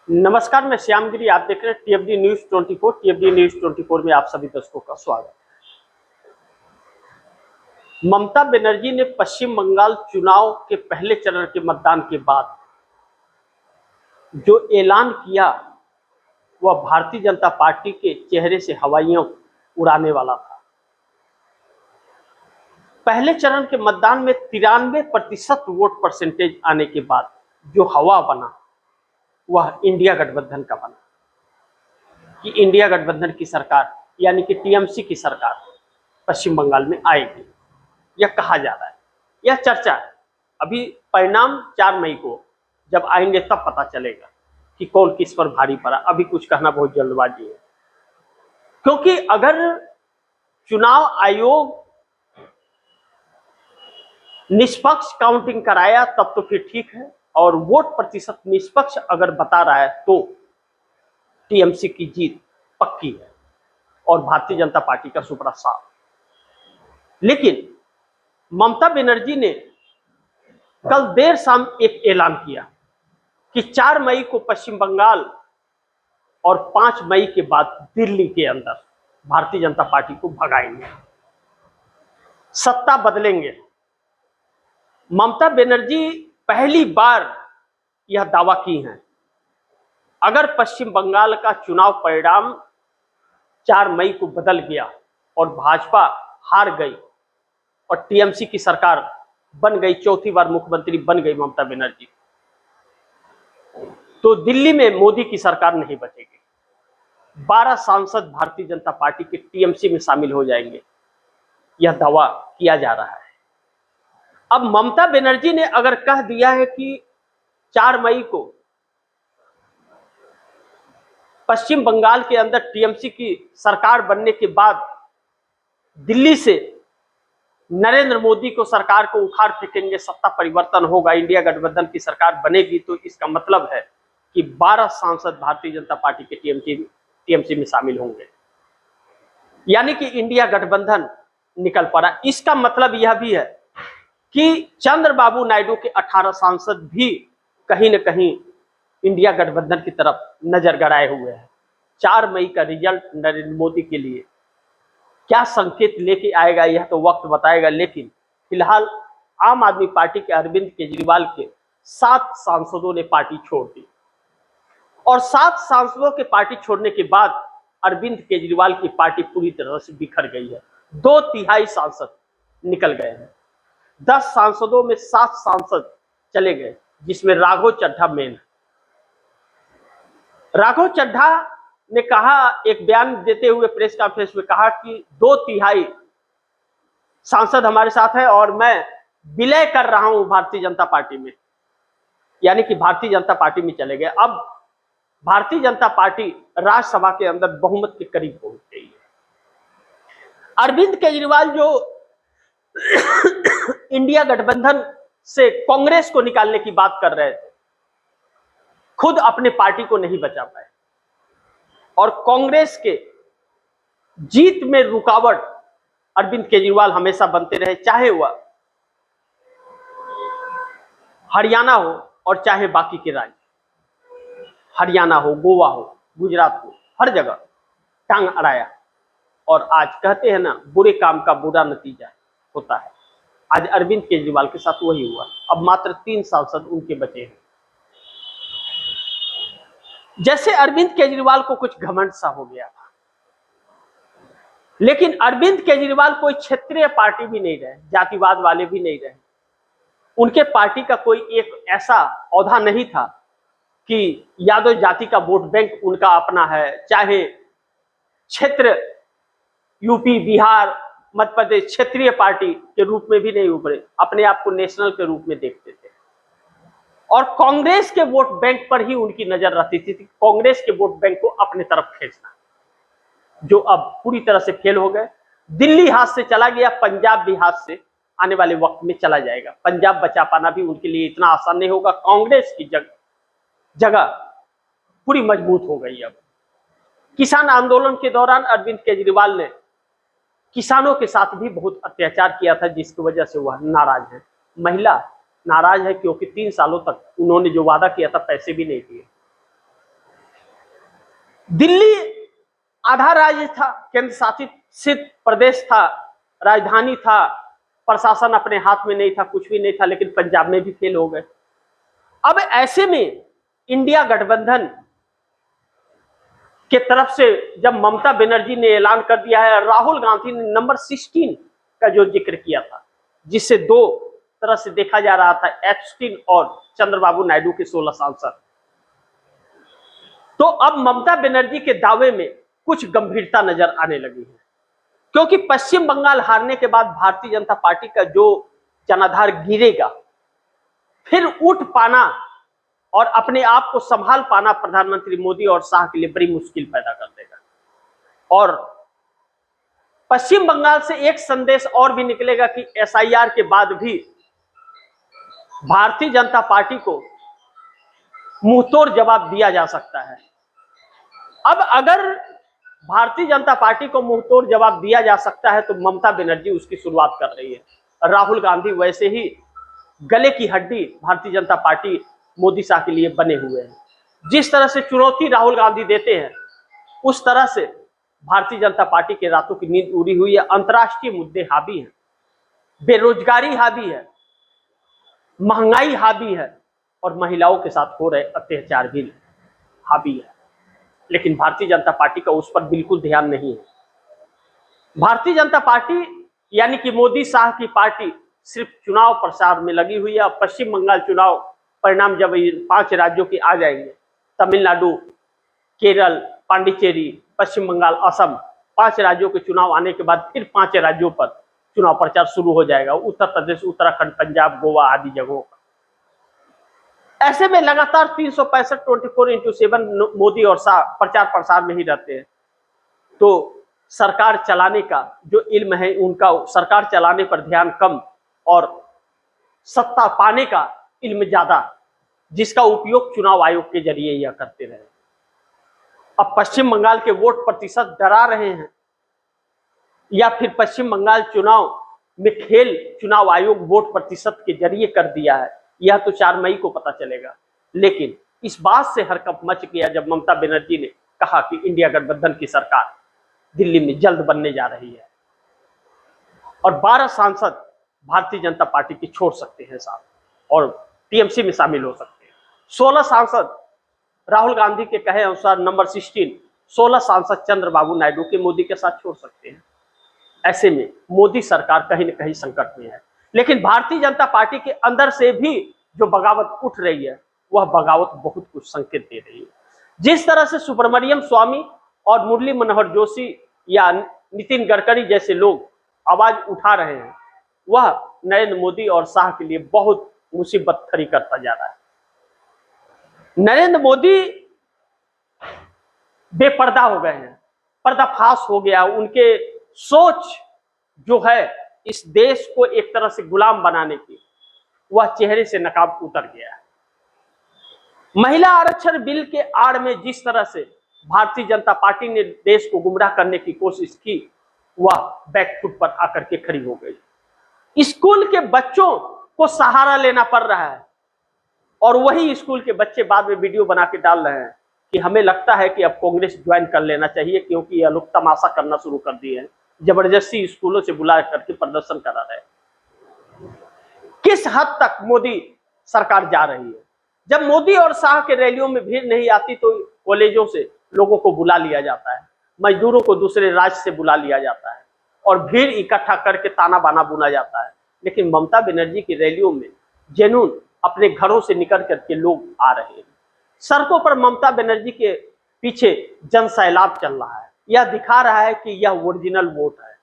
नमस्कार, मैं श्यामगिरी। आप देख रहे हैं टीएफडी न्यूज 24। टीएफडी न्यूज 24 में आप सभी दर्शकों का स्वागत है। ममता बनर्जी ने पश्चिम बंगाल चुनाव के पहले चरण के मतदान के बाद जो ऐलान किया वह भारतीय जनता पार्टी के चेहरे से हवाइयां उड़ाने वाला था। पहले चरण के मतदान में 93% वोट परसेंटेज आने के बाद जो हवा बना वह इंडिया गठबंधन का बना कि इंडिया गठबंधन की सरकार यानी कि टीएमसी की सरकार पश्चिम बंगाल में आएगी। यह कहा जा रहा है, यह चर्चा है। अभी परिणाम 4 मई को जब आएंगे तब पता चलेगा कि कौन किस पर भारी पड़ा। अभी कुछ कहना बहुत जल्दबाजी है, क्योंकि अगर चुनाव आयोग निष्पक्ष काउंटिंग कराया तब तो फिर ठीक है, और वोट प्रतिशत निष्पक्ष अगर बता रहा है तो टीएमसी की जीत पक्की है और भारतीय जनता पार्टी का सुपड़ा साफ। लेकिन ममता बनर्जी ने कल देर शाम एक ऐलान किया कि 4 मई को पश्चिम बंगाल और 5 मई के बाद दिल्ली के अंदर भारतीय जनता पार्टी को भगाएंगे, सत्ता बदलेंगे। ममता बनर्जी पहली बार यह दावा की है, अगर पश्चिम बंगाल का चुनाव परिणाम 4 मई को बदल गया और भाजपा हार गई और टीएमसी की सरकार बन गई, चौथी बार मुख्यमंत्री बन गई ममता बनर्जी, तो दिल्ली में मोदी की सरकार नहीं बचेगी। 12 सांसद भारतीय जनता पार्टी के टीएमसी में शामिल हो जाएंगे, यह दावा किया जा रहा है। अब ममता बनर्जी ने अगर कह दिया है कि 4 मई को पश्चिम बंगाल के अंदर टीएमसी की सरकार बनने के बाद दिल्ली से नरेंद्र मोदी को सरकार को उखाड़ फेंकेंगे, सत्ता परिवर्तन होगा, इंडिया गठबंधन की सरकार बनेगी, तो इसका मतलब है कि 12 सांसद भारतीय जनता पार्टी के टीएमसी में शामिल होंगे, यानी कि इंडिया गठबंधन निकल पड़ा। इसका मतलब यह भी है कि चंद्रबाबू नायडू के 18 सांसद भी कहीं न कहीं इंडिया गठबंधन की तरफ नजर गड़ाए हुए हैं। 4 मई का रिजल्ट नरेंद्र मोदी के लिए क्या संकेत लेके आएगा यह तो वक्त बताएगा, लेकिन फिलहाल आम आदमी पार्टी के अरविंद केजरीवाल के 7 सांसदों ने पार्टी छोड़ दी, और 7 सांसदों के पार्टी छोड़ने के बाद अरविंद केजरीवाल की पार्टी पूरी तरह से बिखर गई है। 2/3 सांसद निकल गए हैं। 10 सांसदों में 7 सांसद चले गए, जिसमें राघव चड्ढा मेन है। राघव चड्ढा ने कहा, एक बयान देते हुए प्रेस कॉन्फ्रेंस में कहा कि 2/3 सांसद हमारे साथ है और मैं विलय कर रहा हूं भारतीय जनता पार्टी में, यानी कि भारतीय जनता पार्टी में चले गए। अब भारतीय जनता पार्टी राज्यसभा के अंदर बहुमत के करीब पहुंच गई है। अरविंद केजरीवाल जो इंडिया गठबंधन से कांग्रेस को निकालने की बात कर रहे थे, खुद अपने पार्टी को नहीं बचा पाए, और कांग्रेस के जीत में रुकावट अरविंद केजरीवाल हमेशा बनते रहे, चाहे वह हरियाणा हो और चाहे बाकी के राज्य, हरियाणा हो, गोवा हो, गुजरात हो, हर जगह टांग अड़ाया। और आज कहते हैं ना, बुरे काम का बुरा नतीजा होता है। आज अरविंद केजरीवाल के साथ वही हुआ। अब मात्र 3 सांसद उनके बचे हैं। जैसे अरविंद केजरीवाल को कुछ घमंड सा हो गया था, लेकिन अरविंद केजरीवाल कोई क्षेत्रीय पार्टी भी नहीं रहे, जातिवाद वाले भी नहीं रहे। उनके पार्टी का कोई एक ऐसा औहदा नहीं था कि यादव जाति का वोट बैंक उनका अपना है, चाहे क्षेत्र यूपी, बिहार, मध्य प्रदेश क्षेत्रीय पार्टी के रूप में भी नहीं उभरे, अपने आप को नेशनल के रूप में देखते थे। और कांग्रेस के वोट बैंक पर ही उनकी नजर रहती थी, कांग्रेस के वोट बैंक को अपने तरफ खींचना, जो अब पूरी तरह से फेल हो गए। दिल्ली हाथ से चला गया, पंजाब भी हाथ से आने वाले वक्त में चला जाएगा। पंजाब बचा पाना भी उनके लिए इतना आसान नहीं होगा। कांग्रेस की जगह पूरी मजबूत हो गई। अब किसान आंदोलन के दौरान अरविंद केजरीवाल ने किसानों के साथ भी बहुत अत्याचार किया था, जिसकी वजह से वह नाराज है। महिला नाराज है क्योंकि 3 सालों तक उन्होंने जो वादा किया था पैसे भी नहीं दिए। दिल्ली आधा राज्य था, केंद्र शासित प्रदेश था, राजधानी था, प्रशासन अपने हाथ में नहीं था, कुछ भी नहीं था, लेकिन पंजाब में भी फेल हो गए। अब ऐसे में इंडिया गठबंधन के तरफ से जब ममता बनर्जी ने ऐलान कर दिया है, राहुल गांधी ने नंबर 16 का जो जिक्र किया था, जिससे दो तरह से देखा जा रहा था, एप्स्टीन और चंद्रबाबू नायडू के 16 सांसद, तो अब ममता बनर्जी के दावे में कुछ गंभीरता नजर आने लगी है, क्योंकि पश्चिम बंगाल हारने के बाद भारतीय जनता पार्टी का जो जनाधार गिरेगा, फिर उठ पाना और अपने आप को संभाल पाना प्रधानमंत्री मोदी और शाह के लिए बड़ी मुश्किल पैदा कर देगा। और पश्चिम बंगाल से एक संदेश और भी निकलेगा कि एसआईआर के बाद भी भारतीय जनता पार्टी को मुंहतोड़ जवाब दिया जा सकता है। अब अगर भारतीय जनता पार्टी को मुंहतोड़ जवाब दिया जा सकता है तो ममता बनर्जी उसकी शुरुआत कर रही है। राहुल गांधी वैसे ही गले की हड्डी भारतीय जनता पार्टी मोदी शाह के लिए बने हुए हैं। जिस तरह से चुनौती राहुल गांधी देते हैं, उस तरह से भारतीय जनता पार्टी के रातों की नींद उड़ी हुई है। अंतर्राष्ट्रीय मुद्दे हावी हैं, बेरोजगारी हावी है, महंगाई हावी है और महिलाओं के साथ हो रहे अत्याचार भी हावी है, लेकिन भारतीय जनता पार्टी का उस पर बिल्कुल ध्यान नहीं है। भारतीय जनता पार्टी यानी कि मोदी शाह की पार्टी सिर्फ चुनाव प्रचार में लगी हुई है। पश्चिम बंगाल चुनाव परिणाम जब 5 राज्यों के आ जाएंगे, तमिलनाडु, केरल, पांडिचेरी, पश्चिम बंगाल, असम, 5 राज्यों के चुनाव आने के बाद फिर 5 राज्यों पर चुनाव प्रचार शुरू हो जाएगा, उत्तर प्रदेश, उत्तराखंड, पंजाब, गोवा आदि जगहों पर। ऐसे में लगातार 365 24x7 मोदी और शाह प्रचार प्रसार में ही रहते हैं, तो सरकार चलाने का जो इल्म है उनका सरकार चलाने पर ध्यान कम और सत्ता पाने का इल्म ज्यादा, जिसका उपयोग चुनाव आयोग के जरिए यह करते रहे। अब पश्चिम बंगाल के वोट प्रतिशत डरा रहे हैं या फिर पश्चिम बंगाल चुनाव में खेल चुनाव आयोग वोट प्रतिशत के जरिए कर दिया है, यह तो 4 मई को पता चलेगा। लेकिन इस बात से हरकंप मच गया जब ममता बनर्जी ने कहा कि इंडिया गठबंधन की सरकार दिल्ली में जल्द बनने जा रही है और 12 सांसद भारतीय जनता पार्टी की छोड़ सकते हैं साथ और टीएमसी में शामिल हो सकते हैं। 16 सांसद राहुल गांधी के कहे अनुसार नंबर 16 सांसद चंद्रबाबू नायडू के मोदी के साथ छोड़ सकते हैं। ऐसे में मोदी सरकार कहीं न कहीं संकट में है, लेकिन भारतीय जनता पार्टी के अंदर से भी जो बगावत उठ रही है, वह बगावत बहुत कुछ संकेत दे रही है। जिस तरह से सुब्रमण्यम स्वामी और मुरली मनोहर जोशी या नितिन गडकरी जैसे लोग आवाज उठा रहे हैं, वह नरेंद्र मोदी और शाह के लिए बहुत मुसीबत खड़ी करता जा रहा है। नरेंद्र मोदी बेपर्दा हो गए हैं, पर्दाफाश हो गया, उनके सोच जो है इस देश को एक तरह से गुलाम बनाने की, वह चेहरे से नकाब उतर गया है। महिला आरक्षण बिल के आड़ में जिस तरह से भारतीय जनता पार्टी ने देश को गुमराह करने की कोशिश की, वह बैकफुट पर आकर के खड़ी हो गई। स्कूल के बच्चों को सहारा लेना पड़ रहा है और वही स्कूल के बच्चे बाद में वीडियो बना के डाल रहे हैं कि हमें लगता है कि अब कांग्रेस ज्वाइन कर लेना चाहिए, क्योंकि यह लोग तमाशा करना शुरू कर दिए हैं, जबरदस्ती स्कूलों से बुला करके प्रदर्शन करा रहे हैं। किस हद तक मोदी सरकार जा रही है? जब मोदी और शाह के रैलियों में भीड़ नहीं आती तो कॉलेजों से लोगों को बुला लिया जाता है, मजदूरों को दूसरे राज्य से बुला लिया जाता है और भीड़ इकट्ठा करके ताना बाना बुना जाता है। लेकिन ममता बनर्जी की रैलियों में जेनून अपने घरों से निकल करके लोग आ रहे हैं। सड़कों पर ममता बनर्जी के पीछे जन सैलाब चल रहा है। यह दिखा रहा है कि यह ओरिजिनल वोट है।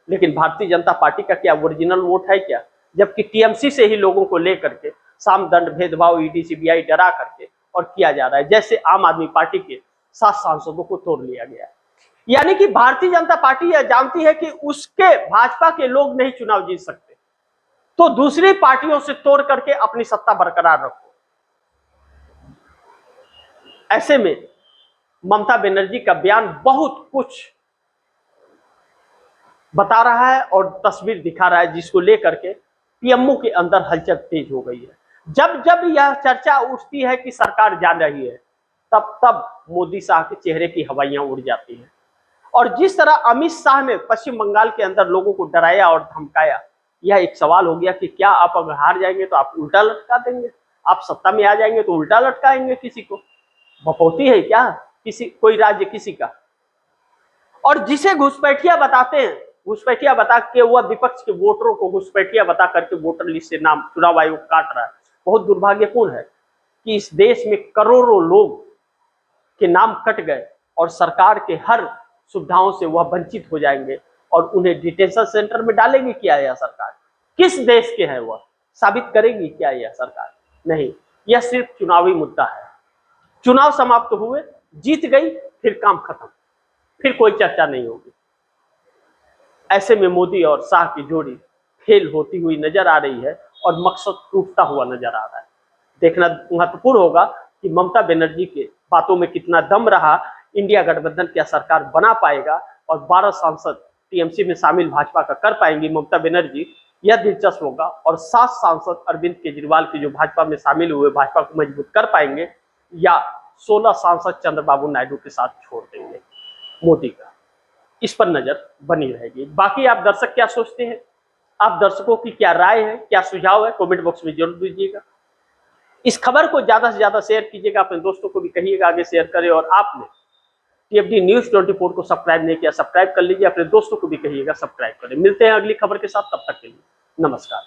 लेकिन भारतीय जनता पार्टी का क्या ओरिजिनल वोट है क्या? जबकि टीएमसी से ही लोगों को लेकर के साम दंड भेदभाव ईडी सीबीआई डरा करके और किया जा रहा है, जैसे आम आदमी पार्टी के 7 सांसदों को तोड़ लिया गया है। यानी कि भारतीय जनता पार्टी यह जानती है कि उसके भाजपा के लोग नहीं चुनाव जीत सकते, तो दूसरी पार्टियों से तोड़ करके अपनी सत्ता बरकरार रखो। ऐसे में ममता बनर्जी का बयान बहुत कुछ बता रहा है और तस्वीर दिखा रहा है, जिसको लेकर के पीएमओ के अंदर हलचल तेज हो गई है। जब जब यह चर्चा उठती है कि सरकार जा रही है, तब तब मोदी शाह के चेहरे की हवाइयां उड़ जाती हैं। और जिस तरह अमित शाह ने पश्चिम बंगाल के अंदर लोगों को डराया और धमकाया, यह एक सवाल हो गया कि क्या आप अगर हार जाएंगे तो आप उल्टा लटका देंगे, आप सत्ता में आ जाएंगे तो उल्टा लटकाएंगे किसी को? भपौती है क्या किसी कोई राज्य किसी का? और जिसे घुसपैठिया बताते हैं, घुसपैठिया बता के वह विपक्ष के वोटरों को घुसपैठिया बता करके वोटर लिस्ट से नाम चुनाव आयोग काट रहा है। बहुत दुर्भाग्यपूर्ण है कि इस देश में करोड़ों लोग के नाम कट गए और सरकार के हर सुविधाओं से वह वंचित हो जाएंगे और उन्हें डिटेंशन सेंटर में डालेगी क्या यह सरकार? किस देश के हैं वह? साबित करेगी क्या यह सरकार? नहीं, यह सिर्फ चुनावी मुद्दा है। चुनाव समाप्त हुए, जीत गई, फिर काम खत्म, फिर कोई चर्चा नहीं होगी। ऐसे में मोदी और शाह की जोड़ी फेल होती हुई नजर आ रही है और मकसद टूटता हुआ नजर आ रहा है। देखना महत्वपूर्ण होगा कि ममता बनर्जी के बातों में कितना दम रहा, इंडिया गठबंधन क्या सरकार बना पाएगा और 12 सांसद टीएमसी में शामिल भाजपा का कर पाएंगी ममता बनर्जी, यह दिलचस्प होगा। और 7 सांसद अरविंद केजरीवाल के जो भाजपा में शामिल हुए भाजपा को मजबूत कर पाएंगे या 16 सांसद चंद्रबाबू नायडू के साथ छोड़ देंगे मोदी का, इस पर नजर बनी रहेगी। बाकी आप दर्शक क्या सोचते हैं? आप दर्शकों की क्या राय है, क्या सुझाव है, कमेंट बॉक्स में जरूर दीजिएगा। इस खबर को ज्यादा से ज्यादा शेयर कीजिएगा, अपने दोस्तों को भी कहिएगा आगे शेयर करें। और आपने टीएफडी न्यूज़ 24 को सब्सक्राइब नहीं किया, सब्सक्राइब कर लीजिए, अपने दोस्तों को भी कहिएगा सब्सक्राइब करें। मिलते हैं अगली खबर के साथ, तब तक के लिए नमस्कार।